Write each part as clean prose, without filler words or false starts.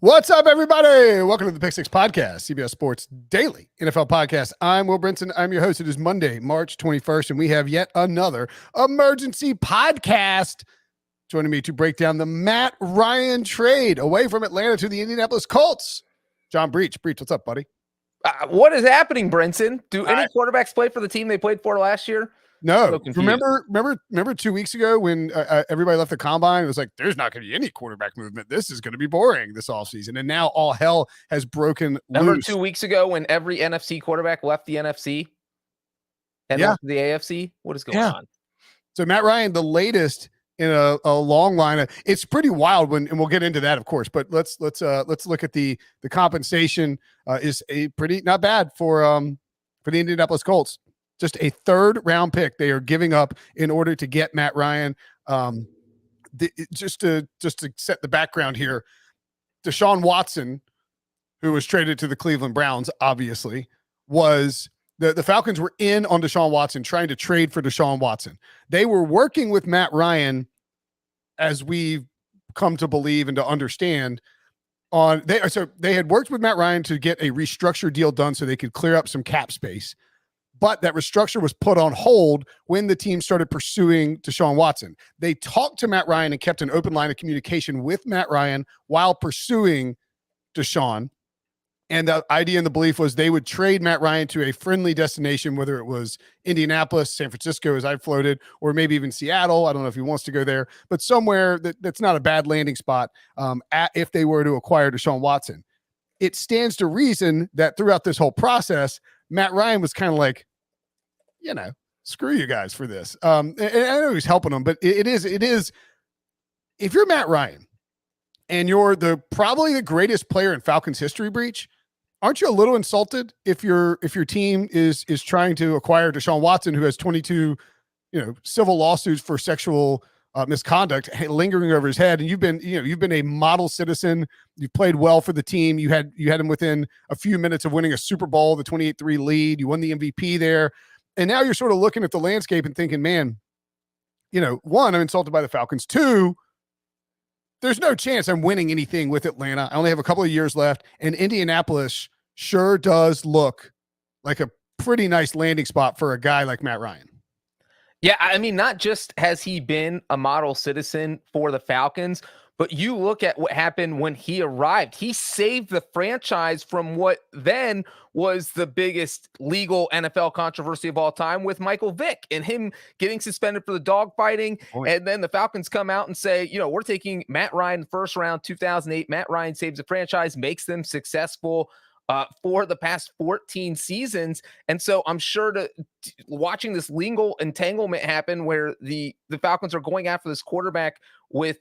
What's up, everybody? Welcome to the Pick Six Podcast, CBS Sports Daily NFL Podcast. I'm Will Brinson. I'm your host. It is Monday, March 21st, and we have yet another emergency podcast. Joining me to break down the Matt Ryan trade away from Atlanta to the Indianapolis Colts, John Breech. Breech, what's up, buddy? What is happening, Brinson? Do any quarterbacks play for the team they played for last year? No. Remember 2 weeks ago when everybody left the combine? It was like, there's not going to be any quarterback movement. This is going to be boring this offseason. And now all hell has broken Remember loose. 2 weeks ago when every NFC quarterback left the NFC and left the AFC? What is going on? So Matt Ryan, the latest in a long line. It's pretty wild and we'll get into that, of course. But let's look at the compensation. Is a pretty not bad for the Indianapolis Colts. Just a third round pick they are giving up in order to get Matt Ryan. Just to set the background here, Deshaun Watson, who was traded to the Cleveland Browns, obviously, was the Falcons were in on Deshaun Watson, trying to trade for Deshaun Watson. They were working with Matt Ryan, as we've come to believe and to understand. They had worked with Matt Ryan to get a restructure deal done so they could clear up some cap space. But that restructure was put on hold when the team started pursuing Deshaun Watson. They talked to Matt Ryan and kept an open line of communication with Matt Ryan while pursuing Deshaun. And the idea and the belief was they would trade Matt Ryan to a friendly destination, whether it was Indianapolis, San Francisco, as I floated, or maybe even Seattle. I don't know if he wants to go there, but somewhere that's not a bad landing spot if they were to acquire Deshaun Watson. It stands to reason that throughout this whole process, Matt Ryan was kind of like, screw you guys for this. And I know he's helping them, but it is, if you're Matt Ryan and you're probably the greatest player in Falcons history, Breech, aren't you a little insulted if your team is trying to acquire Deshaun Watson, who has 22, civil lawsuits for sexual misconduct lingering over his head, and you've been a model citizen. You've played well for the team. You had him within a few minutes of winning a Super Bowl, the 28-3 lead. You won the MVP there. And now you're sort of looking at the landscape and thinking, man, one, I'm insulted by the Falcons. Two, there's no chance I'm winning anything with Atlanta. I only have a couple of years left. And Indianapolis sure does look like a pretty nice landing spot for a guy like Matt Ryan. Yeah, I mean, not just has he been a model citizen for the Falcons, but you look at what happened when he arrived. He saved the franchise from what then was the biggest legal NFL controversy of all time with Michael Vick and him getting suspended for the dogfighting. And then the Falcons come out and say, we're taking Matt Ryan first round 2008. Matt Ryan saves the franchise, makes them successful for the past 14 seasons. And so I'm sure watching this legal entanglement happen where the Falcons are going after this quarterback with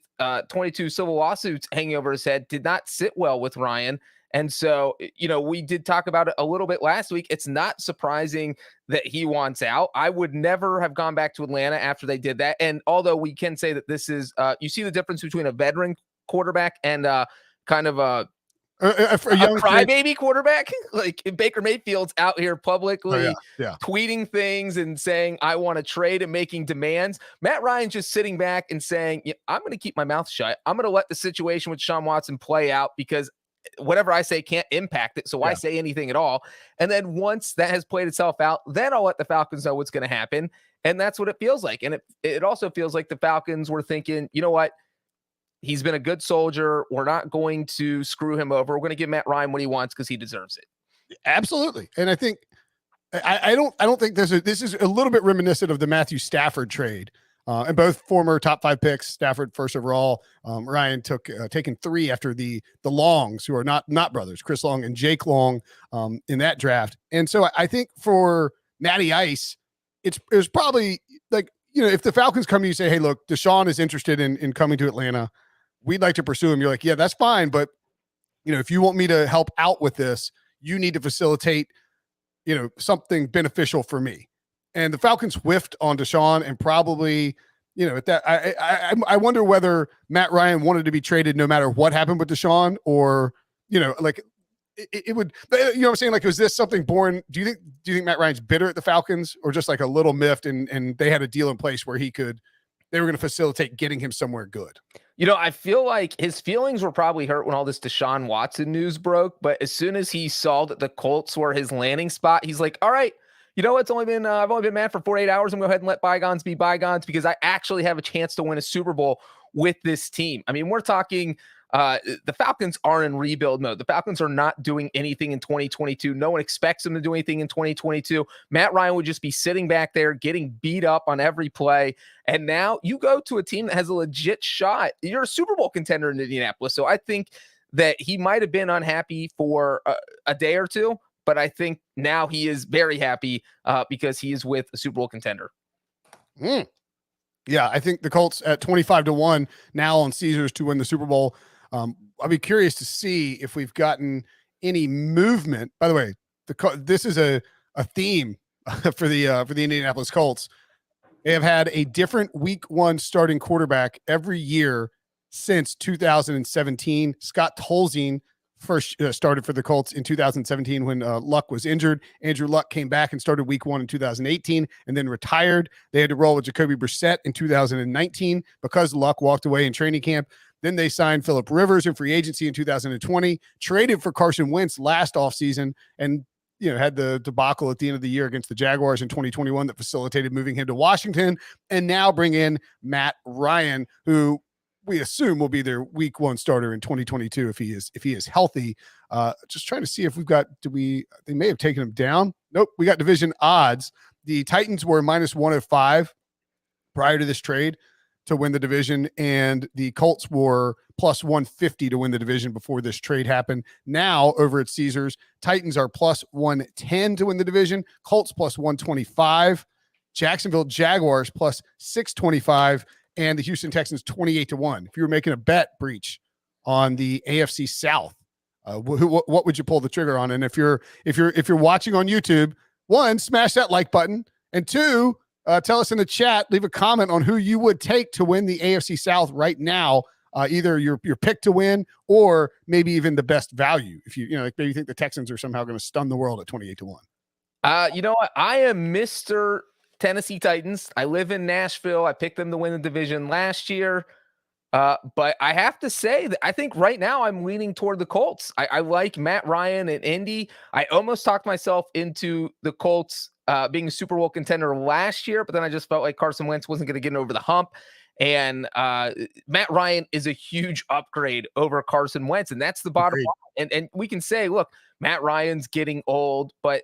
22 civil lawsuits hanging over his head did not sit well with Ryan. And so, we did talk about it a little bit last week. It's not surprising that he wants out. I would never have gone back to Atlanta after they did that. And although we can say that this is, you see the difference between a veteran quarterback and kind of a young crybaby quarterback. Like Baker Mayfield's out here publicly tweeting things and saying, I want to trade and making demands. Matt Ryan's just sitting back and saying, I'm going to keep my mouth shut. I'm going to let the situation with Deshaun Watson play out because whatever I say can't impact it. So why say anything at all? And then once that has played itself out, then I'll let the Falcons know what's going to happen. And that's what it feels like. And it also feels like the Falcons were thinking, you know what? He's been a good soldier. We're not going to screw him over. We're going to give Matt Ryan what he wants because he deserves it. Absolutely. And I think I don't think this is a little bit reminiscent of the Matthew Stafford trade. And both former top 5 picks, Stafford first overall. Ryan taken 3 after the Longs, who are not brothers, Chris Long and Jake Long, in that draft. And so I think for Matty Ice, it was probably like, if the Falcons come to you and say, hey, look, Deshaun is interested in coming to Atlanta, we'd like to pursue him. You're like, yeah, that's fine. But, if you want me to help out with this, you need to facilitate, something beneficial for me. And the Falcons whiffed on Deshaun and probably, at that, I wonder whether Matt Ryan wanted to be traded no matter what happened with Deshaun, or, it would, what I'm saying? Like, was this something born? Do you think Matt Ryan's bitter at the Falcons, or just like a little miffed and they had a deal in place where he could they were going to facilitate getting him somewhere good. I feel like his feelings were probably hurt when all this Deshaun Watson news broke, but as soon as he saw that the Colts were his landing spot, he's like, all right, it's only been, I've only been mad for 48 hours. I'm going to go ahead and let bygones be bygones because I actually have a chance to win a Super Bowl with this team. I mean, we're talking, the Falcons are in rebuild mode. The Falcons are not doing anything in 2022. No one expects them to do anything in 2022. Matt Ryan would just be sitting back there getting beat up on every play. And now you go to a team that has a legit shot. You're a Super Bowl contender in Indianapolis. So I think that he might have been unhappy for a day or two, but I think now he is very happy because he is with a Super Bowl contender. Yeah, I think the Colts at 25-1 now on Caesars to win the Super Bowl. I'll be curious to see if we've gotten any movement. By the way, this is a theme for the Indianapolis Colts. They have had a different week one starting quarterback every year since 2017. Scott Tolzien first started for the Colts in 2017 when Luck was injured. Andrew Luck came back and started week one in 2018 and then retired. They had to roll with Jacoby Brissett in 2019 because Luck walked away in training camp. Then they signed Phillip Rivers in free agency in 2020, traded for Carson Wentz last offseason, and had the debacle at the end of the year against the Jaguars in 2021 that facilitated moving him to Washington, and now bring in Matt Ryan, who we assume will be their week one starter in 2022 if he is healthy. Just trying to see if we've got, they may have taken him down. Nope. We got division odds. The Titans were -105 prior to this trade to win the division, and the Colts were +150 to win the division before this trade happened. Now over at Caesars, Titans are +110 to win the division, Colts +125, Jacksonville Jaguars +625, and the Houston Texans 28-1. If you were making a bet, Breech, on the AFC South, what would you pull the trigger on? And if you're watching on YouTube, one, smash that like button, and two, tell us in the chat, leave a comment on who you would take to win the AFC South right now. Either your pick to win or maybe even the best value. If maybe you think the Texans are somehow going to stun the world at 28-1. You know what? I am Mr. Tennessee Titans. I live in Nashville. I picked them to win the division last year. But I have to say that I think right now I'm leaning toward the Colts. I like Matt Ryan and Indy. I almost talked myself into the Colts being a Super Bowl contender last year, but then I just felt like Carson Wentz wasn't going to get over the hump. And Matt Ryan is a huge upgrade over Carson Wentz, and that's the bottom line. And we can say, look, Matt Ryan's getting old, but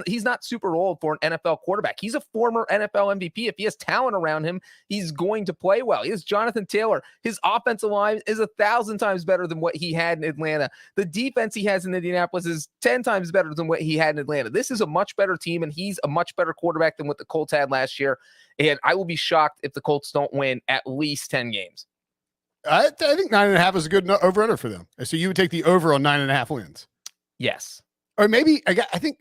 he's not super old for an NFL quarterback. He's a former NFL MVP. If he has talent around him, he's going to play well. He has Jonathan Taylor. His offensive line is 1,000 times better than what he had in Atlanta. The defense he has in Indianapolis is 10 times better than what he had in Atlanta. This is a much better team, and he's a much better quarterback than what the Colts had last year. And I will be shocked if the Colts don't win at least 10 games. I think 9.5 is a good over-under for them. So you would take the over on 9.5 wins. Yes. Or maybe I think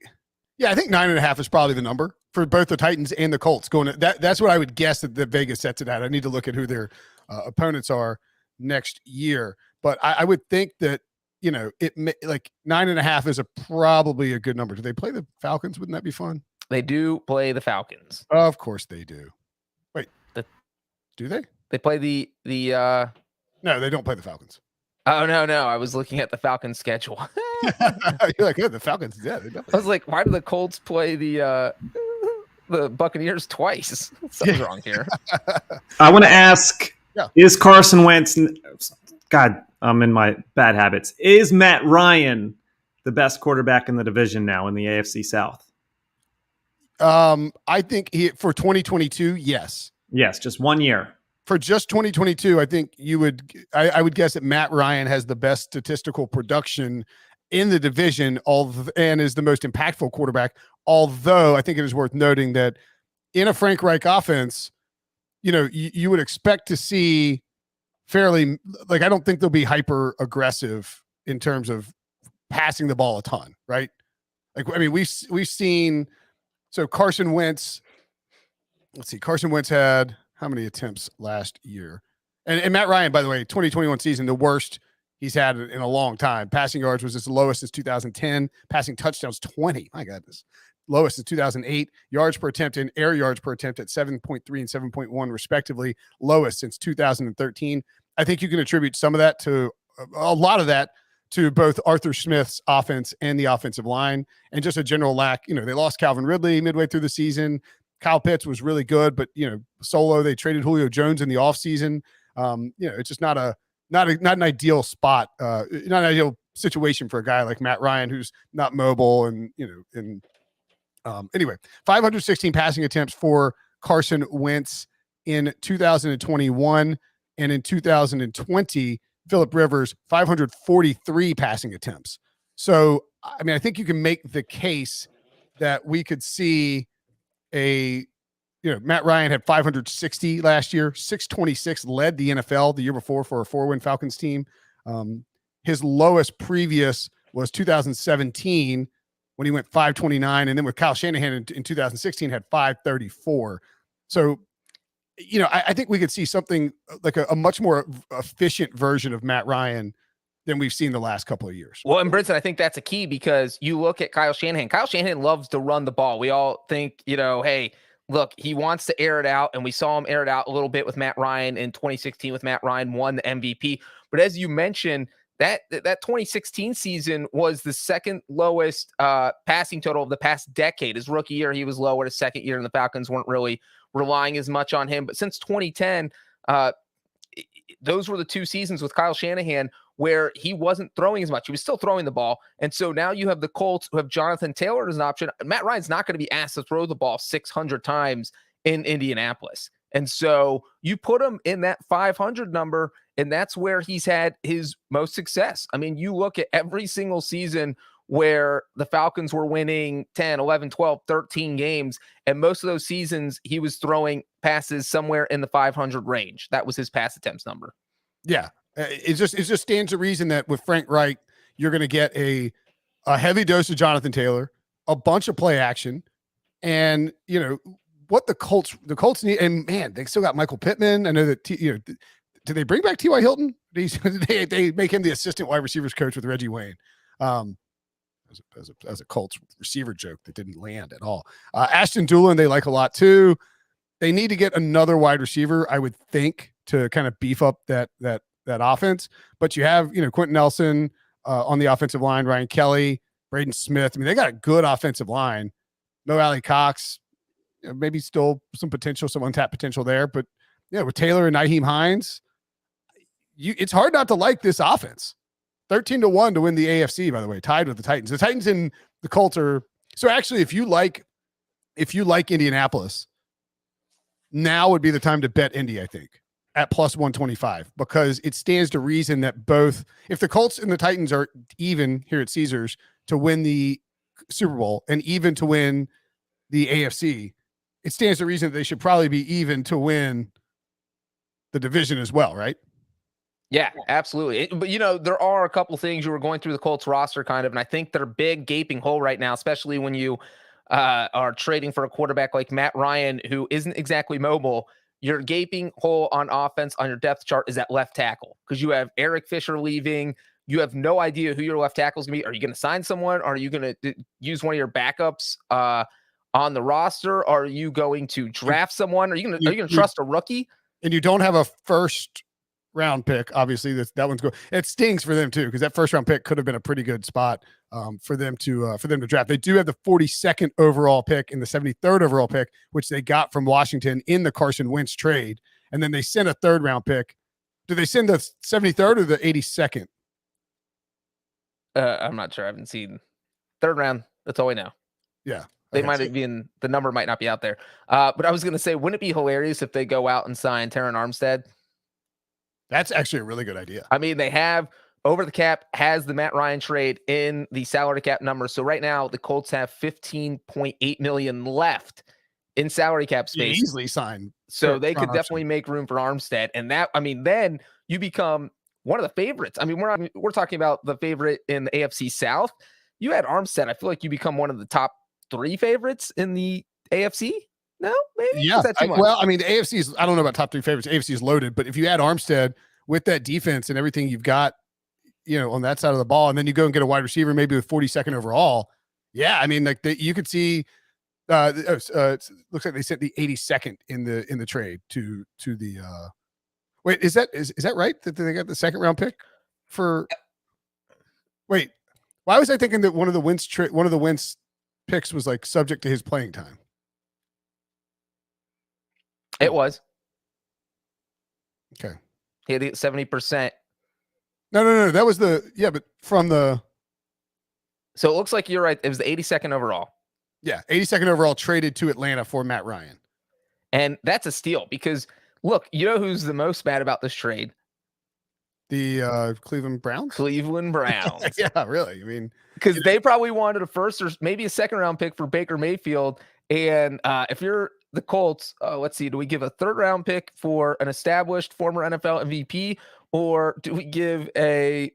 9.5 is probably the number for both the Titans and the Colts going that's what I would guess that Vegas sets it at. I need to look at who their opponents are next year, but I would think that, it may, like 9.5 is probably a good number. Do they play the Falcons? Wouldn't that be fun? They do play the Falcons. Of course they do. Wait, do they? They play the No, they don't play the Falcons. Oh, no. I was looking at the Falcons schedule. You're like, the Falcons. Yeah, I was like, why do the Colts play the Buccaneers twice? Something's wrong here. I want to ask, is Carson Wentz, God, I'm in my bad habits. Is Matt Ryan the best quarterback in the division now in the AFC South? I think for 2022, yes. Yes, just 1 year. For just 2022, I think I would guess that Matt Ryan has the best statistical production in the division, and is the most impactful quarterback. Although I think it is worth noting that in a Frank Reich offense, you would expect to see fairly, I don't think they'll be hyper aggressive in terms of passing the ball a ton, right? We've seen, so Carson Wentz, let's see, Carson Wentz had how many attempts last year? And Matt Ryan, by the way, 2021 season, the worst he's had in a long time. Passing yards was his lowest since 2010. Passing touchdowns, 20. My goodness. lowest in 2008. Yards per attempt and air yards per attempt at 7.3 and 7.1 respectively, lowest since 2013. I think you can attribute some of that to a lot of that to both Arthur Smith's offense and the offensive line, and just a general lack. They lost Calvin Ridley midway through the season. Kyle Pitts was really good, but solo, they traded Julio Jones in the offseason. It's just not an ideal spot, not an ideal situation for a guy like Matt Ryan, who's not mobile. And anyway, 516 passing attempts for Carson Wentz in 2021, and in 2020, Phillip Rivers 543 passing attempts. So, I think you can make the case that we could see Matt Ryan had 560 last year, 626 led the NFL the year before for a 4-win Falcons team. His lowest previous was 2017 when he went 529. And then with Kyle Shanahan in 2016 had 534. So, I think we could see something like a much more efficient version of Matt Ryan than we've seen the last couple of years. Well, and Brinson, I think that's a key, because you look at Kyle Shanahan. Kyle Shanahan loves to run the ball. We all think, hey, look, he wants to air it out, and we saw him air it out a little bit with Matt Ryan in 2016 with Matt Ryan won the MVP. But as you mentioned, that 2016 season was the second lowest passing total of the past decade. His rookie year, he was lower. His second year, and the Falcons weren't really relying as much on him. But since 2010, those were the two seasons with Kyle Shanahan where he wasn't throwing as much. He was still throwing the ball. And so now you have the Colts who have Jonathan Taylor as an option. Matt Ryan's not going to be asked to throw the ball 600 times in Indianapolis. And so you put him in that 500 number, and that's where he's had his most success. You look at every single season where the Falcons were winning 10, 11, 12, 13 games, and most of those seasons he was throwing passes somewhere in the 500 range. That was his pass attempts number. Yeah. It just stands to reason that with Frank Reich, you're going to get a heavy dose of Jonathan Taylor, a bunch of play action, and what the Colts need. And man, they still got Michael Pittman. I know that did they bring back T.Y. Hilton? They make him the assistant wide receivers coach with Reggie Wayne. As a Colts receiver joke that didn't land at all. Ashton Doolin, they like a lot too. They need to get another wide receiver, I would think, to kind of beef up that offense. But you have, Quentin Nelson on the offensive line, Ryan Kelly, Braden Smith. They got a good offensive line. No Alley Cox, maybe still some potential, some untapped potential there. But with Taylor and Nyheim Hines, it's hard not to like this offense. 13-1 to win the AFC, by the way, tied with the Titans. The Titans and the Colts are so actually, if you like Indianapolis, now would be the time to bet Indy, I think, at plus 125, because it stands to reason that both, if the Colts and the Titans are even here at Caesars to win the Super Bowl and even to win the AFC, it stands to reason that they should probably be even to win the division as well, right? Yeah, absolutely. But, there are a couple things you were going through the Colts roster kind of, and I think their big gaping hole right now, especially when you are trading for a quarterback like Matt Ryan, who isn't exactly mobile. Your gaping hole on offense on your depth chart is at left tackle, because you have Eric Fisher leaving. You have no idea who your left tackle is going to be. Are you going to sign someone? Are you going to use one of your backups on the roster? Are you going to draft someone? Are you going to trust a rookie? And you don't have a first round pick. Obviously that one's good. It stings for them too, because that first round pick could have been a pretty good spot for them to draft. They do have the 42nd overall pick and the 73rd overall pick, which they got from Washington in the Carson Wentz trade. And then they sent a third round pick. Did they send the 73rd or the 82nd? I'm not sure. I haven't seen third round. That's all we know. Yeah. They might have been, the number might not be out there. But I was going to say, wouldn't it be hilarious if they go out and sign Terron Armstead? That's actually a really good idea. They have over the cap, has the Matt Ryan trade in the salary cap number. So right now the Colts have $15.8 million left in salary cap space. You easily sign. So they could definitely make room for Armstead. And that, then you become one of the favorites. We're talking about the favorite in the AFC South. You had Armstead. I feel like you become one of the top 3 favorites in the AFC. No, maybe. Yeah. The AFC is, I don't know about top 3 favorites. AFC is loaded, but if you add Armstead with that defense and everything you've got, on that side of the ball, and then you go and get a wide receiver, maybe with 42nd overall, Yeah, I mean, like you could see. It looks like they sent the 82nd in the trade to the. Wait, is that right? That they got the second round pick for? Wait, why was I thinking that one of the Wentz picks was like subject to his playing time? It was. Okay. He had 70%. No. That was but from the. So it looks like you're right. It was the 82nd overall. Yeah, 82nd overall traded to Atlanta for Matt Ryan. And that's a steal because, look, you know who's the most mad about this trade? The Cleveland Browns? Cleveland Browns. Yeah, really. I mean, because they probably wanted a first or maybe a second round pick for Baker Mayfield. And if you're the Colts, let's see, do we give a third round pick for an established former NFL MVP, or do we give a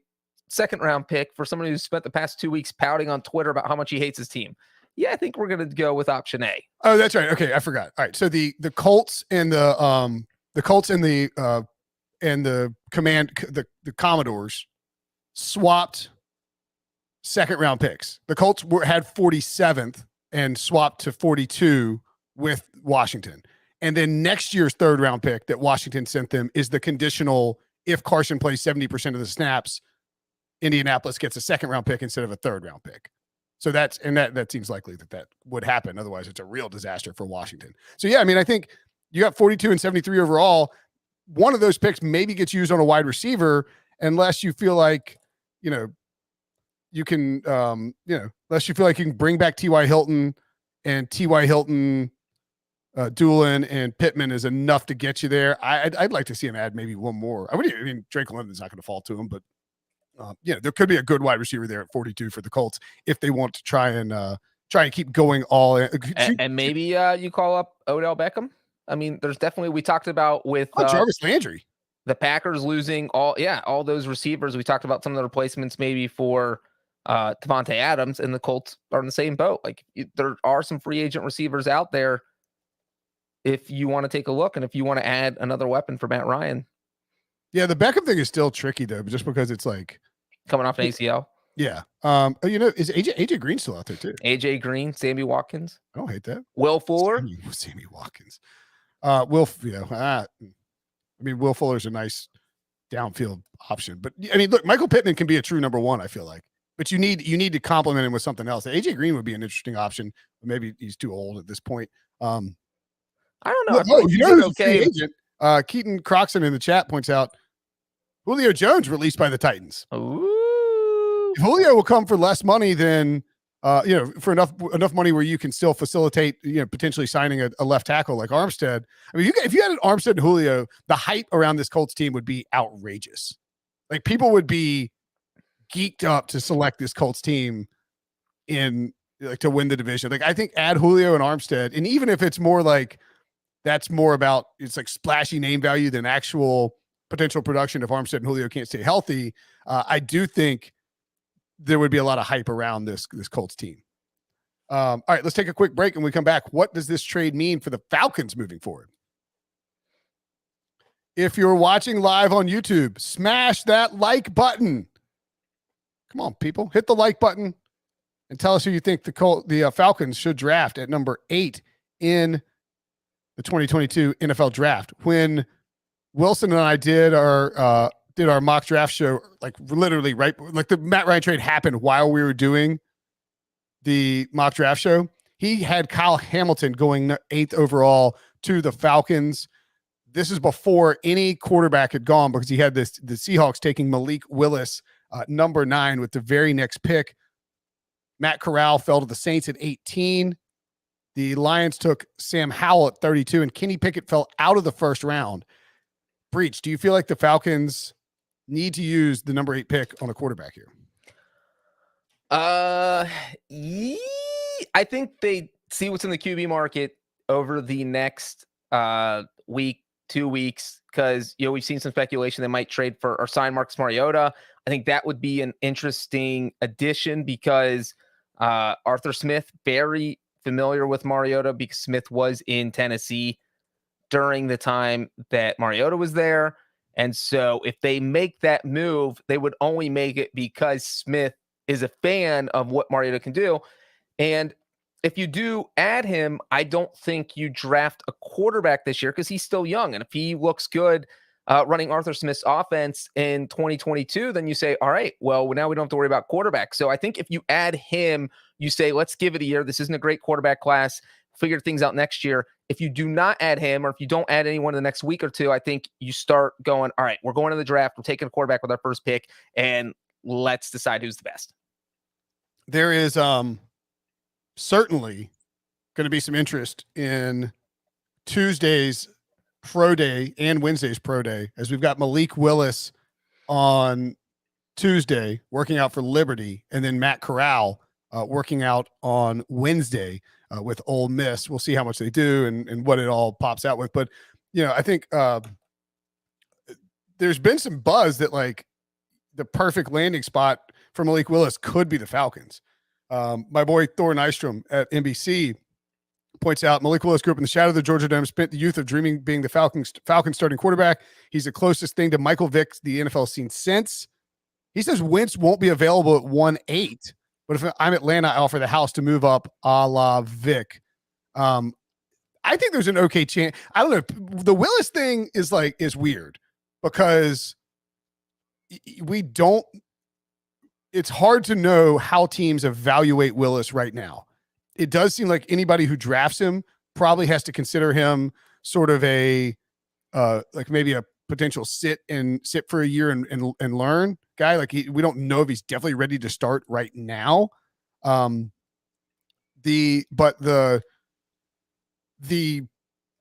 second round pick for somebody who's spent the past 2 weeks pouting on Twitter about how much he hates his team? Yeah, I think we're going to go with option A. Oh, that's right. Okay, I forgot. All right, so the Colts and the Commodores swapped second round picks. The Colts had 47th and swapped to 42 with Washington. And then next year's third round pick that Washington sent them is the conditional if Carson plays 70% of the snaps, Indianapolis gets a second round pick instead of a third round pick. So that seems likely that would happen. Otherwise, it's a real disaster for Washington. So, yeah, I mean, I think you got 42 and 73 overall. One of those picks maybe gets used on a wide receiver unless you feel like, you can, unless you feel like you can bring back T.Y. Hilton and T.Y. Hilton, Doolin and Pittman is enough to get you there. I'd like to see him add maybe one more. I mean, Drake London's not going to fall to him, but there could be a good wide receiver there at 42 for the Colts if they want to try and keep going all in. And maybe you call up Odell Beckham. I mean, there's definitely, we talked about with Jarvis Landry, the Packers losing all those receivers. We talked about some of the replacements maybe for Devontae Adams, and the Colts are in the same boat. Like there are some free agent receivers out there if you want to take a look and if you want to add another weapon for Matt Ryan. Yeah, the Beckham thing is still tricky though, just because it's like coming off an ACL. Yeah. Is AJ Green still out there too? AJ Green, Sammy Watkins. I don't hate that. Will Fuller. Sammy Watkins. Will Fuller's a nice downfield option. But I mean, look, Michael Pittman can be a true number one, I feel like. But you need to complement him with something else. AJ Green would be an interesting option. Maybe he's too old at this point. I don't know. Who's okay. Agent? Keaton Croxon in the chat points out Julio Jones released by the Titans. Ooh. If Julio will come for less money than for enough money where you can still facilitate potentially signing a left tackle like Armstead. I mean, if you had an Armstead and Julio, the hype around this Colts team would be outrageous. Like people would be geeked up to select this Colts team to win the division. Like I think add Julio and Armstead, and even if it's more like that's more about it's like splashy name value than actual potential production if Armstead and Julio can't stay healthy, I do think there would be a lot of hype around this Colts team. All right, let's take a quick break and we come back. What does this trade mean for the Falcons moving forward? If you're watching live on YouTube, smash that like button. Come on, people, hit the like button and tell us who you think the Falcons should draft at number 8 in the 2022 NFL draft. When Wilson and I did our mock draft show, like literally right, like the Matt Ryan trade happened while we were doing the mock draft show. He had Kyle Hamilton going 8th overall to the Falcons. This is before any quarterback had gone because he had the Seahawks taking Malik Willis, number 9 with the very next pick. Matt Corral fell to the Saints at 18. The Lions took Sam Howell at 32, and Kenny Pickett fell out of the first round. Breech, do you feel like the Falcons need to use the number 8 pick on a quarterback here? I think they see what's in the QB market over the next week, 2 weeks, because we've seen some speculation they might trade for or sign Marcus Mariota. I think that would be an interesting addition because Arthur Smith, very familiar with Mariota because Smith was in Tennessee during the time that Mariota was there. And so if they make that move, they would only make it because Smith is a fan of what Mariota can do. And if you do add him, I don't think you draft a quarterback this year because he's still young. And if he looks good running Arthur Smith's offense in 2022, then you say, all right, well, now we don't have to worry about quarterback. So I think if you add him, you say, let's give it a year. This isn't a great quarterback class. Figure things out next year. If you do not add him, or if you don't add anyone in the next week or two, I think you start going, all right, we're going to the draft. We're taking a quarterback with our first pick, and let's decide who's the best. There is certainly going to be some interest in Tuesday's pro day and Wednesday's pro day, as we've got Malik Willis on Tuesday working out for Liberty, and then Matt Corral working out on Wednesday with Ole Miss. We'll see how much they do and what it all pops out with. But, I think there's been some buzz that like the perfect landing spot for Malik Willis could be the Falcons. My boy Thor Nystrom at NBC points out Malik Willis grew up in the shadow of the Georgia Dome, spent the youth of dreaming being the Falcons starting quarterback. He's the closest thing to Michael Vick the NFL has seen since. He says Wentz won't be available at 1.8, but if I'm Atlanta, I offer the house to move up a la Vick. I think there's an okay chance. I don't know. The Willis thing is weird because it's hard to know how teams evaluate Willis right now. It does seem like anybody who drafts him probably has to consider him sort of a like maybe a potential sit for a year and learn guy. Like we don't know if he's definitely ready to start right now. The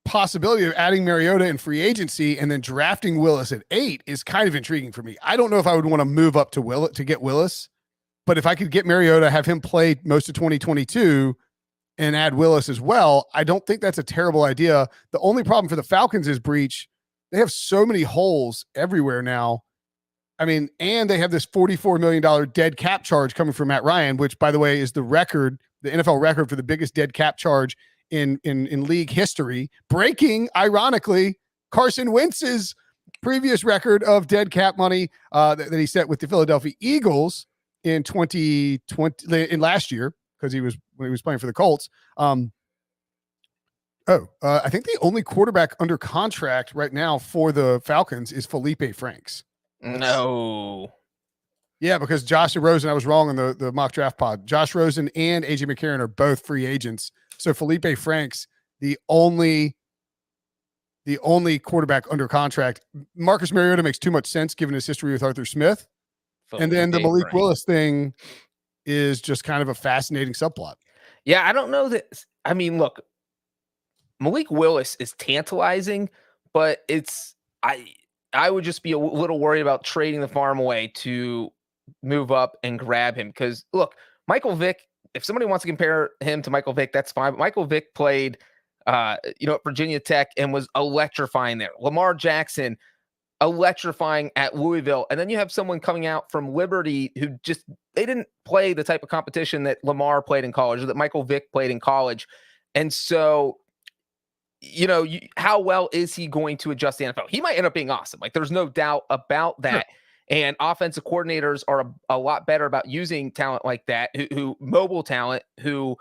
possibility of adding Mariota in free agency and then drafting Willis at 8 is kind of intriguing for me. I don't know if I would want to move up to get Willis, but if I could get Mariota, have him play most of 2022 and add Willis as well, I don't think that's a terrible idea. The only problem for the Falcons is Breech. They have so many holes everywhere now. I mean, and they have this $44 million dead cap charge coming from Matt Ryan, which, by the way, is the NFL record for the biggest dead cap charge in league history, breaking, ironically, Carson Wentz's previous record of dead cap money that he set with the Philadelphia Eagles in 2020 in last year, because when he was playing for the Colts. I think the only quarterback under contract right now for the Falcons is Felipe Franks. No. Yeah, because Josh Rosen, I was wrong on the mock draft pod. Josh Rosen and AJ McCarron are both free agents. So Felipe Franks, the only quarterback under contract. Marcus Mariota makes too much sense given his history with Arthur Smith. And then the Malik Willis thing is just kind of a fascinating subplot. Yeah, I don't know that. I mean, look, Malik Willis is tantalizing, but I would just be a little worried about trading the farm away to move up and grab him. Because look, Michael Vick, if somebody wants to compare him to Michael Vick, that's fine. But Michael Vick played, at Virginia Tech and was electrifying there. Lamar Jackson, electrifying at Louisville. And then you have someone coming out from Liberty who they didn't play the type of competition that Lamar played in college or that Michael Vick played in college. And so, how well is he going to adjust the NFL? He might end up being awesome. Like, there's no doubt about that. Sure. And offensive coordinators are a lot better about using talent like that, who mobile talent, who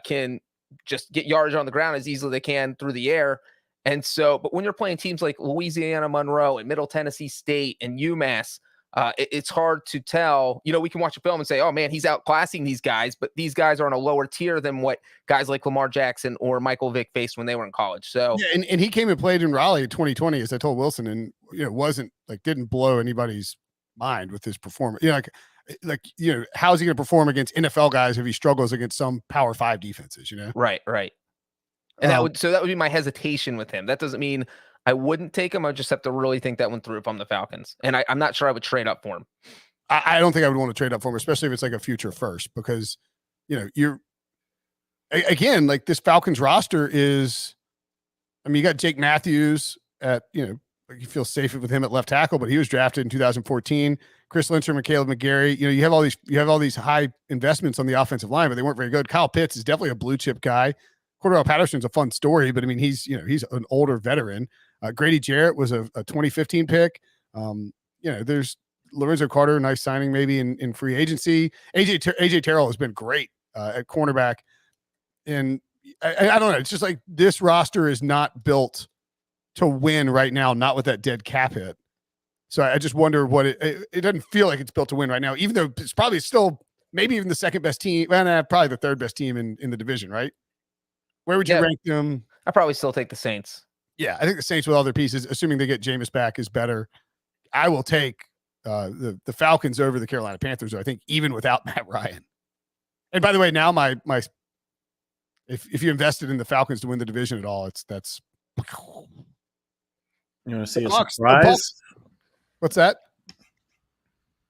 can just get yardage on the ground as easily as they can through the air. And so, but when you're playing teams like Louisiana Monroe and Middle Tennessee State and UMass, it's hard to tell. We can watch a film and say, oh man, he's outclassing these guys, but these guys are on a lower tier than what guys like Lamar Jackson or Michael Vick faced when they were in college. So yeah, and he came and played in Raleigh in 2020, as I told Wilson, and didn't blow anybody's mind with his performance. How's he going to perform against NFL guys if he struggles against some Power 5 defenses? Right. And that would be my hesitation with him. That doesn't mean I wouldn't take him. I just have to really think that one through if I'm the Falcons. And I'm not sure I would trade up for him. I don't think I would want to trade up for him, especially if it's like a future first, because, you're again, like this Falcons roster is, you got Jake Matthews at, you feel safe with him at left tackle, but he was drafted in 2014. Chris Lindstrom and Caleb McGarry. You have all these high investments on the offensive line, but they weren't very good. Kyle Pitts is definitely a blue chip guy. Cordell Patterson's a fun story, but he's an older veteran. Grady Jarrett was a 2015 pick. There's Lorenzo Carter, nice signing maybe in free agency. AJ Terrell has been great at cornerback. And I don't know. It's just like this roster is not built to win right now, not with that dead cap hit. So I just wonder what it doesn't feel like it's built to win right now, even though it's probably still maybe even the second best team. Well, probably the third best team in the division, right? Where would you rank them? I probably still take the Saints. Yeah, I think the Saints with all their pieces, assuming they get Jameis back, is better. I will take the Falcons over the Carolina Panthers, I think, even without Matt Ryan. And by the way, now my if you invested in the Falcons to win the division at all, that's you want to see a surprise? What's that?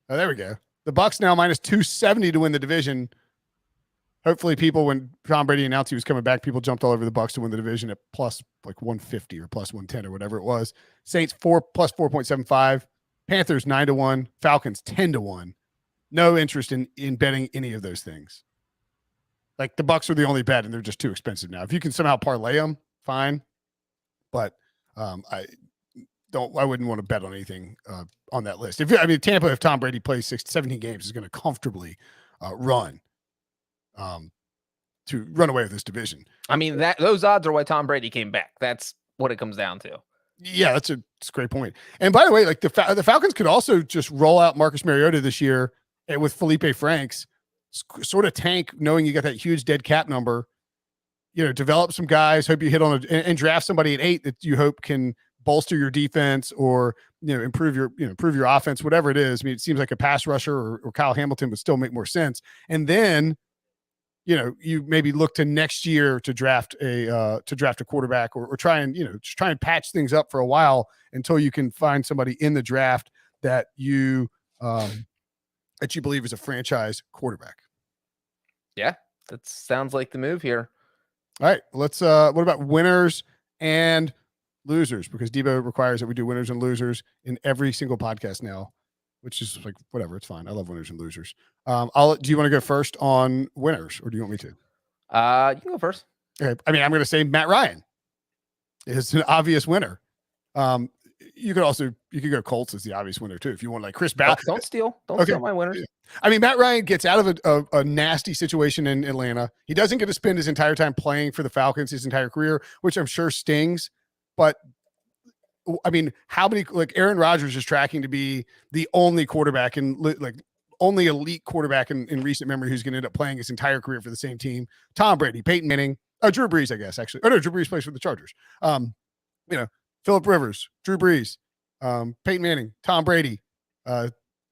Oh, there we go. The Bucs now minus 270 to win the division. Hopefully, people, when Tom Brady announced he was coming back, people jumped all over the Bucs to win the division at plus like 150 or plus 110 or whatever it was. Saints plus 4.75. Panthers 9-1. Falcons 10-1. No interest in betting any of those things. Like the Bucs are the only bet, and they're just too expensive now. If you can somehow parlay them, fine. But I wouldn't want to bet on anything on that list. Tampa, if Tom Brady plays 17 games, is going to comfortably run to run away with this division. I mean, those odds are why Tom Brady came back. That's what it comes down to. Yeah, that's a great point. And by the way, like the Falcons could also just roll out Marcus Mariota this year and with Felipe Franks, sort of tank, knowing you got that huge dead cap number. Develop some guys. Hope you hit on and draft somebody at 8 that you hope can bolster your defense or improve your offense, whatever it is. I mean, it seems like a pass rusher or Kyle Hamilton would still make more sense. And then you maybe look to next year to draft a quarterback or try and just try and patch things up for a while until you can find somebody in the draft that you believe is a franchise quarterback. Yeah, that sounds like the move here. All right, let's what about winners and losers, because Debo requires that we do winners and losers in every single podcast now, which is like, whatever, it's fine. I love winners and losers. Do you want to go first on winners, or do you want me to? You can go first. Okay. I mean, I'm going to say Matt Ryan is an obvious winner. You could go Colts as the obvious winner too, if you want, like Chris Ballard. Don't steal my winners. I mean, Matt Ryan gets out of a nasty situation in Atlanta. He doesn't get to spend his entire time playing for the Falcons his entire career, which I'm sure stings. But I mean, how many, like Aaron Rodgers is tracking to be the only quarterback and like only elite quarterback in recent memory who's going to end up playing his entire career for the same team. Tom Brady, Peyton Manning, Drew Brees, I guess, actually. Oh no, Drew Brees plays for the Chargers. Phillip Rivers, Drew Brees, Peyton Manning, Tom Brady,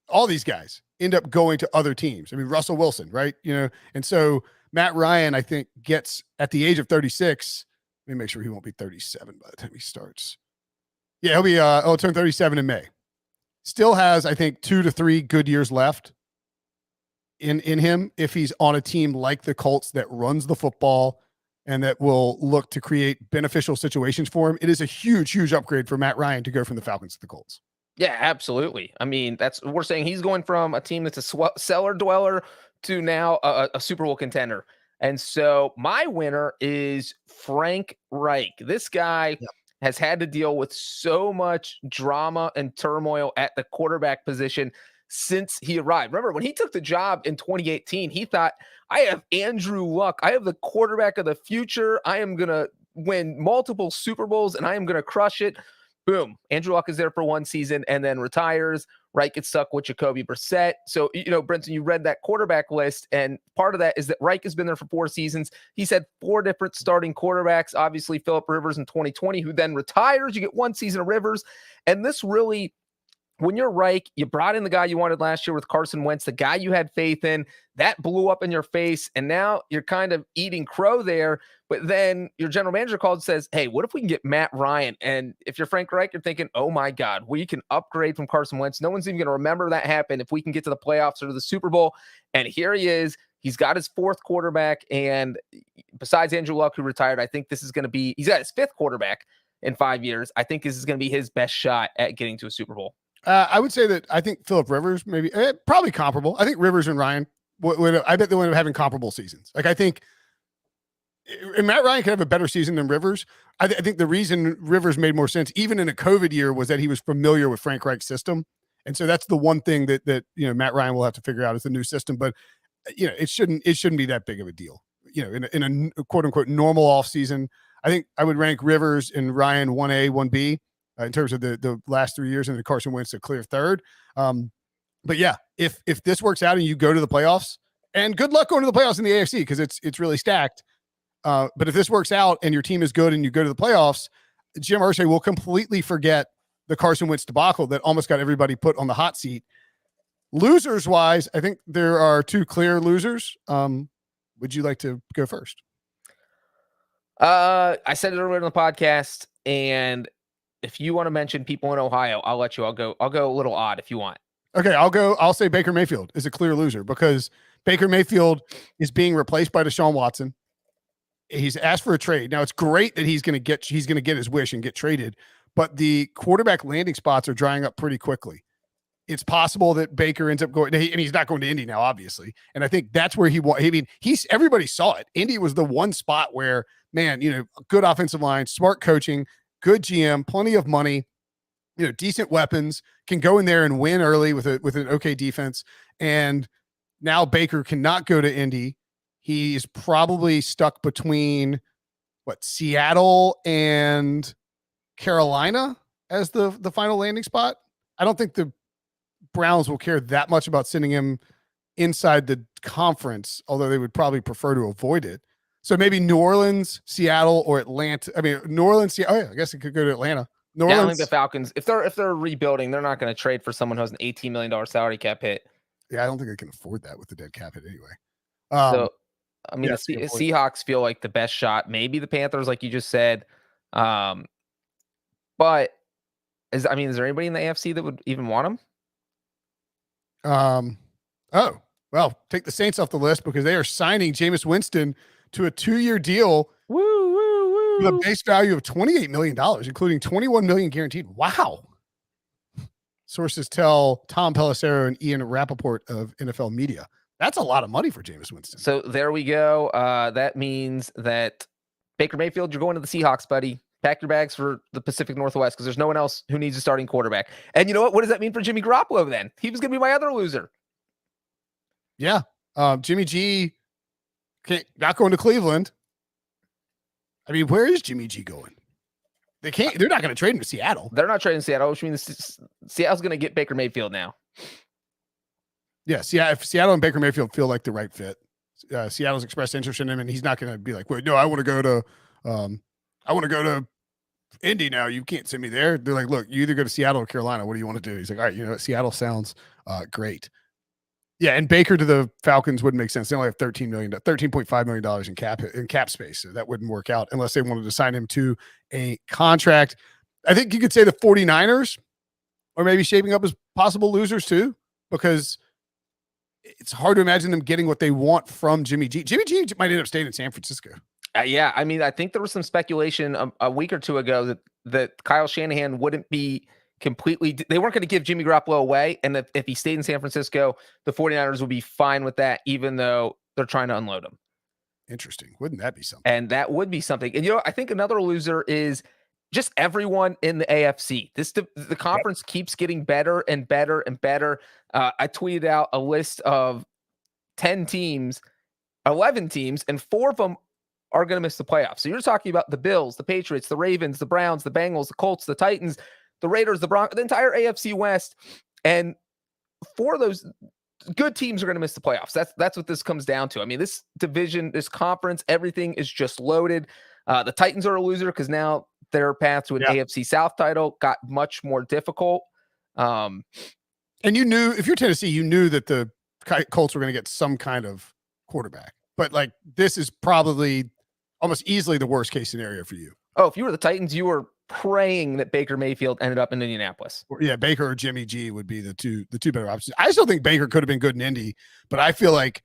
all these guys end up going to other teams. I mean, Russell Wilson, right? And so Matt Ryan, I think, gets at the age of 36. Let me make sure he won't be 37 by the time he starts. Yeah, he'll turn 37 in May. Still has, I think, 2 to 3 good years left in him if he's on a team like the Colts that runs the football and that will look to create beneficial situations for him. It is a huge, huge upgrade for Matt Ryan to go from the Falcons to the Colts. Yeah, absolutely. I mean, we're saying he's going from a team that's a cellar dweller to now a Super Bowl contender. And so my winner is Frank Reich. This guy has had to deal with so much drama and turmoil at the quarterback position since he arrived. Remember, when he took the job in 2018, he thought, I have Andrew Luck. I have the quarterback of the future. I am going to win multiple Super Bowls, and I am going to crush it. Boom. Andrew Luck is there for one season and then retires. Reich gets stuck with Jacoby Brissett. So, Brinson, you read that quarterback list, and part of that is that Reich has been there for 4 seasons. He's had 4 different starting quarterbacks. Obviously, Phillip Rivers in 2020, who then retires. You get 1 season of Rivers. And this really, when you're Reich, you brought in the guy you wanted last year with Carson Wentz, the guy you had faith in. That blew up in your face, and now you're kind of eating crow there. But then your general manager called and says, hey, what if we can get Matt Ryan? And if you're Frank Reich, you're thinking, oh, my God, we can upgrade from Carson Wentz. No one's even going to remember that happened if we can get to the playoffs or to the Super Bowl. And here he is. He's got his 4th quarterback. And besides Andrew Luck, who retired, I think this is going to be – he's got his 5th quarterback in 5 years. I think this is going to be his best shot at getting to a Super Bowl. I would say that I think Phillip Rivers maybe probably comparable. I think Rivers and Ryan I bet they would end up having comparable seasons. Like I think and Matt Ryan could have a better season than Rivers. I think the reason Rivers made more sense, even in a COVID year, was that he was familiar with Frank Reich's system. And so that's the one thing that Matt Ryan will have to figure out is the new system. But it shouldn't be that big of a deal. In a quote unquote normal off season, I think I would rank Rivers and Ryan 1A, 1B in terms of the last 3 years, and then Carson Wentz a clear third. But yeah, if this works out and you go to the playoffs, and good luck going to the playoffs in the AFC because it's really stacked. But if this works out and your team is good and you go to the playoffs, Jim Irsay will completely forget the Carson Wentz debacle that almost got everybody put on the hot seat. Losers wise, I think there are two clear losers. Would you like to go first? I said it earlier in the podcast, and if you want to mention people in Ohio, I'll let you. I'll go a little odd if you want. Okay, I'll say Baker Mayfield is a clear loser because Baker Mayfield is being replaced by Deshaun Watson. He's asked for a trade. Now it's great that he's going to get his wish and get traded, but the quarterback landing spots are drying up pretty quickly. It's possible that Baker ends up going, and he's not going to Indy now, obviously. And I think that's where everybody saw it. Indy was the one spot where, man, good offensive line, smart coaching, good GM, plenty of money, decent weapons, can go in there and win early with an okay defense. And now Baker cannot go to Indy. He is probably stuck between Seattle and Carolina as the final landing spot. I don't think the Browns will care that much about sending him inside the conference, although they would probably prefer to avoid it. So maybe New Orleans, Seattle, or Atlanta. I mean, New Orleans. Oh yeah, I guess it could go to Atlanta. New Orleans. I think the Falcons, if they're rebuilding, they're not going to trade for someone who has an $18 million salary cap hit. Yeah, I don't think they can afford that with the dead cap hit anyway. So, I mean, the Seahawks feel like the best shot. Maybe the Panthers, like you just said. But is there anybody in the AFC that would even want him? Oh, well, take the Saints off the list because they are signing Jameis Winston to a 2-year deal with a base value of $28 million, including $21 million guaranteed. Wow. Sources tell Tom Pelissero and Ian Rappaport of NFL Media. That's a lot of money for Jameis Winston. So there we go. That means that Baker Mayfield, you're going to the Seahawks, buddy. Pack your bags for the Pacific Northwest because there's no one else who needs a starting quarterback. And you know what? What does that mean for Jimmy Garoppolo then? He was going to be my other loser. Yeah. Jimmy G not going to Cleveland. I mean, where is Jimmy G going? They're not going to trade him to Seattle. They're not trading Seattle, which means Seattle's going to get Baker Mayfield now. Yes. Yeah. If Seattle and Baker Mayfield feel like the right fit, Seattle's expressed interest in him, and he's not going to be like, wait, no, I want to go to Indy now. You can't send me there. They're like, look, you either go to Seattle or Carolina. What do you want to do? He's like, all right, Seattle sounds great. Yeah, and Baker to the Falcons wouldn't make sense. They only have $13.5 million in cap space. So that wouldn't work out unless they wanted to sign him to a contract. I think you could say the 49ers are maybe shaping up as possible losers too, because it's hard to imagine them getting what they want from Jimmy G. Jimmy G might end up staying in San Francisco. Yeah, I mean, I think there was some speculation a week or two ago that Kyle Shanahan wouldn't be completely. They weren't going to give Jimmy Garoppolo away, and if he stayed in San Francisco, the 49ers would be fine with that, even though they're trying to unload him. Interesting. Wouldn't that be something? And that would be something. And I think another loser is just everyone in the AFC. The conference keeps getting better and better and better. I tweeted out a list of 10 teams, 11 teams, and 4 of them are going to miss the playoffs. So you're talking about the Bills, the Patriots, the Ravens, the Browns, the Bengals, the Colts, the Titans, the Raiders, the Broncos, the entire AFC West. And 4 of those good teams are going to miss the playoffs. That's what this comes down to. I mean, this division, this conference, everything is just loaded. The Titans are a loser because now their path to an AFC South title got much more difficult. And you knew, if you're Tennessee, you knew that the Colts were going to get some kind of quarterback. But this is probably almost easily the worst case scenario for you. Oh, if you were the Titans, you were praying that Baker Mayfield ended up in Indianapolis. Yeah, Baker or Jimmy G would be the two better options. I still think Baker could have been good in Indy, but I feel like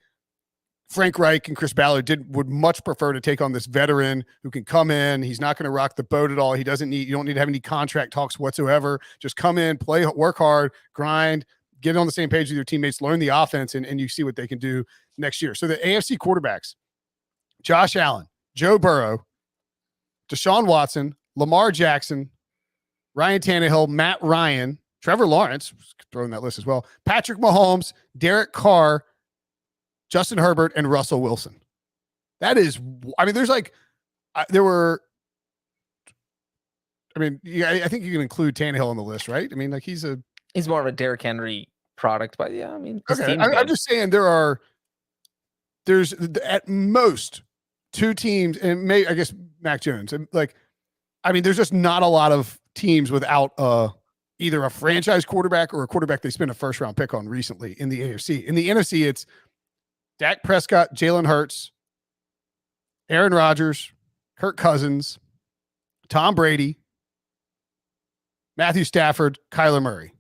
Frank Reich and Chris Ballard would much prefer to take on this veteran who can come in. He's not going to rock the boat at all. You don't need to have any contract talks whatsoever. Just come in, play, work hard, grind, get on the same page with your teammates, learn the offense, and you see what they can do next year. So the AFC quarterbacks, Josh Allen, Joe Burrow, Deshaun Watson, Lamar Jackson, Ryan Tannehill, Matt Ryan, Trevor Lawrence, throw in that list as well, Patrick Mahomes, Derek Carr, Justin Herbert, and Russell Wilson. That is, I mean, there's like, there were, I mean, yeah, I think you can include Tannehill on the list, right? I mean, like he's more of a Derrick Henry product, but yeah, I mean, okay. I'm just saying there's at most 2 teams, and maybe I guess Mac Jones, and like, I mean, there's just not a lot of teams without either a franchise quarterback or a quarterback they spent a first round pick on recently in the AFC. In the NFC, it's Dak Prescott, Jalen Hurts, Aaron Rodgers, Kirk Cousins, Tom Brady, Matthew Stafford, Kyler Murray.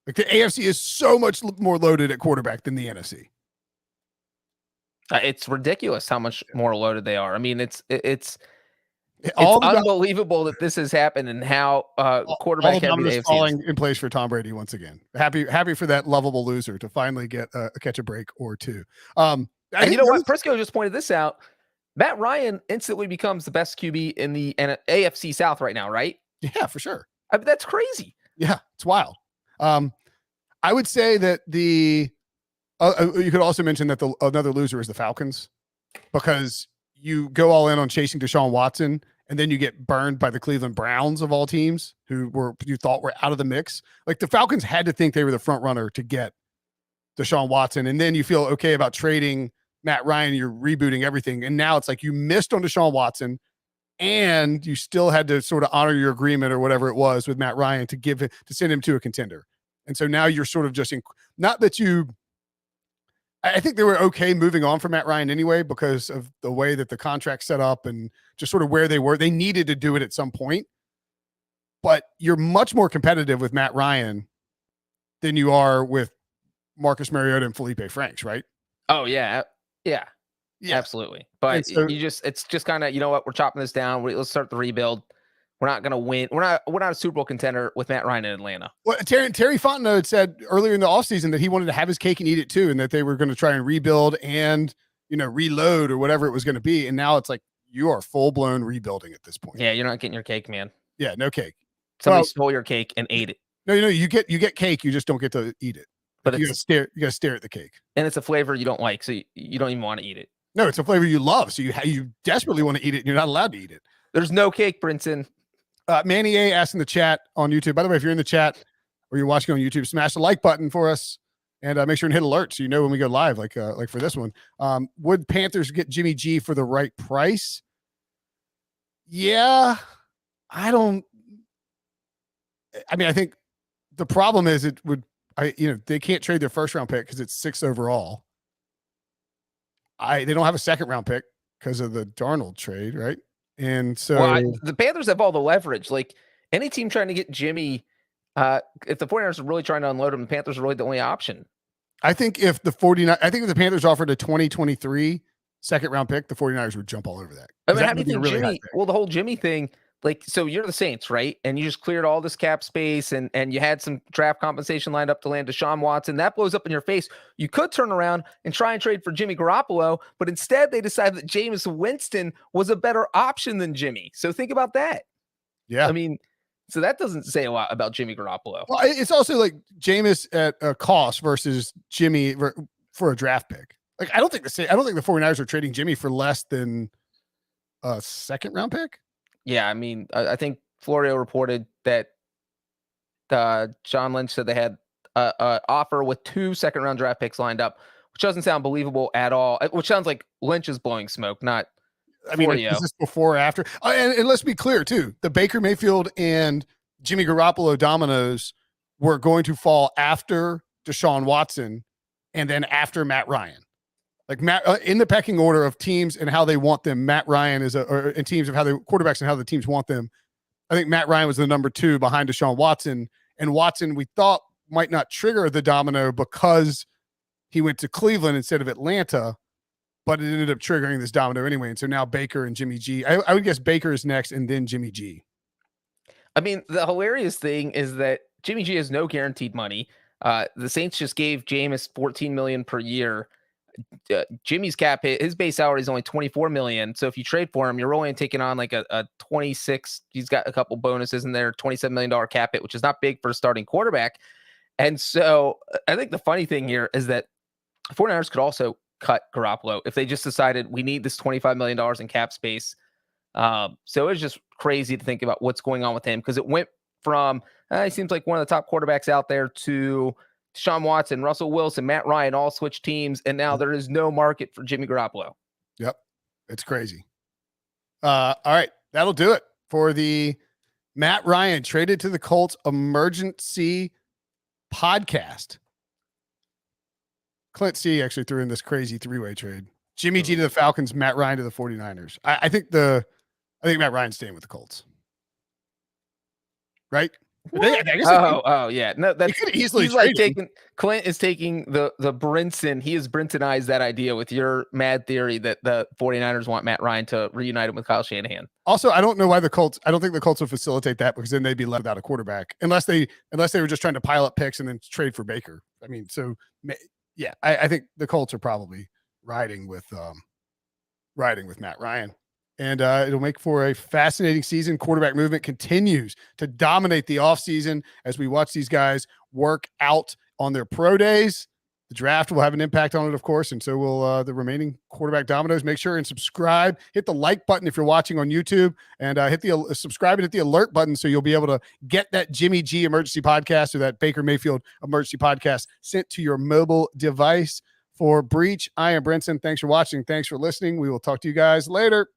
Like the AFC is so much more loaded at quarterback than the NFC. It's ridiculous how much more loaded they are. I mean, it's unbelievable that this has happened and how quarterback heavy the AFC falling in place for Tom Brady once again. Happy for that lovable loser to finally get catch a break or two. And you know what? Prisco just pointed this out. Matt Ryan instantly becomes the best QB in the AFC South right now, right? Yeah, for sure. I mean, that's crazy. Yeah, it's wild. I would say that you could also mention that another loser is the Falcons, because you go all in on chasing Deshaun Watson, and then you get burned by the Cleveland Browns of all teams, who you thought were out of the mix. Like the Falcons had to think they were the front runner to get Deshaun Watson, and then you feel okay about trading Matt Ryan. You're rebooting everything, and now it's like you missed on Deshaun Watson, and you still had to sort of honor your agreement or whatever it was with Matt Ryan to send him to a contender. And so now you're sort of just not that you. I think they were okay moving on from Matt Ryan anyway, because of the way that the contract set up and just sort of where they were. They needed to do it at some point, but you're much more competitive with Matt Ryan than you are with Marcus Mariota and Felipe Franks, right? Oh yeah. Absolutely. But so, it's just kind of, you know what, we're chopping this down. Let's start the rebuild. We're not going to win. We're not a Super Bowl contender with Matt Ryan in Atlanta. Well, Terry Fontenot had said earlier in the offseason that he wanted to have his cake and eat it too, and that they were going to try and rebuild and, reload or whatever it was going to be. And now it's like you are full-blown rebuilding at this point. Yeah, you're not getting your cake, man. Yeah, no cake. Somebody stole your cake and ate it. No, you get cake, you just don't get to eat it. But you got to stare at the cake. And it's a flavor you don't like, so you don't even want to eat it. No, it's a flavor you love, so you desperately want to eat it, and you're not allowed to eat it. There's no cake, Brinson. Manny A asked in the chat on YouTube. By the way, if you're in the chat or you're watching on YouTube, smash the like button for us, and make sure and hit alert so you know when we go live, like for this one. Would Panthers get Jimmy G for the right price? Yeah, I think the problem is they can't trade their first round pick because it's 6th overall. They don't have a second round pick because of the Darnold trade, right? And so the Panthers have all the leverage. Like any team trying to get Jimmy, if the 49ers are really trying to unload him, the Panthers are really the only option. I think if the Panthers offered a 2023 second round pick, the 49ers would jump all over that. I mean, how do you think Jimmy? Well, the whole Jimmy thing, like, so you're the Saints, right? And you just cleared all this cap space, and you had some draft compensation lined up to land Deshaun Watson. That blows up in your face. You could turn around and try and trade for Jimmy Garoppolo, but instead they decided that Jameis Winston was a better option than Jimmy. So think about that. Yeah. I mean, so that doesn't say a lot about Jimmy Garoppolo. Well, it's also like Jameis at a cost versus Jimmy for a draft pick. Like, I don't think the 49ers are trading Jimmy for less than a second round pick. Yeah, I mean, I think Florio reported that John Lynch said they had an offer with 2 second-round draft picks lined up, which doesn't sound believable at all. Which sounds like Lynch is blowing smoke, not Florio. Is this before or after? And let's be clear, too. The Baker Mayfield and Jimmy Garoppolo dominoes were going to fall after Deshaun Watson and then after Matt Ryan. Like in the pecking order of teams and how they want them, Matt Ryan in teams of how the quarterbacks and how the teams want them. I think Matt Ryan was the number 2 behind Deshaun Watson, and Watson we thought might not trigger the domino because he went to Cleveland instead of Atlanta, but it ended up triggering this domino anyway. And so now Baker and Jimmy G. I would guess Baker is next and then Jimmy G. I mean, the hilarious thing is that Jimmy G has no guaranteed money. The Saints just gave Jameis $14 million per year. Jimmy's cap hit, his base salary is only $24 million. So if you trade for him, you're only taking on like a 26. He's got a couple bonuses in there, $27 million cap hit, which is not big for a starting quarterback. And so I think the funny thing here is that 49ers could also cut Garoppolo if they just decided we need this $25 million in cap space. So it's just crazy to think about what's going on with him, because it went from he seems like one of the top quarterbacks out there to Deshaun Watson, Russell Wilson, Matt Ryan all switch teams, and now there is no market for Jimmy Garoppolo. Yep, it's crazy. All right, that'll do it for the Matt Ryan traded to the Colts emergency podcast. Clint C actually threw in this crazy three-way trade. Jimmy G to the Falcons, Matt Ryan to the 49ers. I think Matt Ryan's staying with the Colts. Right? Yeah. No, that's easily he's like Clint is taking the Brinson. He has Brinsonized that idea with your mad theory that the 49ers want Matt Ryan to reunite him with Kyle Shanahan. Also, I don't know why I don't think the Colts will facilitate that, because then they'd be left without a quarterback unless they were just trying to pile up picks and then trade for Baker. I mean, so yeah, I think the Colts are probably riding with Matt Ryan. And it'll make for a fascinating season. Quarterback movement continues to dominate the offseason as we watch these guys work out on their pro days. The draft will have an impact on it, of course, and so will the remaining quarterback dominoes. Make sure and subscribe. Hit the like button if you're watching on YouTube, and hit the subscribe and hit the alert button so you'll be able to get that Jimmy G emergency podcast or that Baker Mayfield emergency podcast sent to your mobile device. For Breech, I am Brinson. Thanks for watching. Thanks for listening. We will talk to you guys later.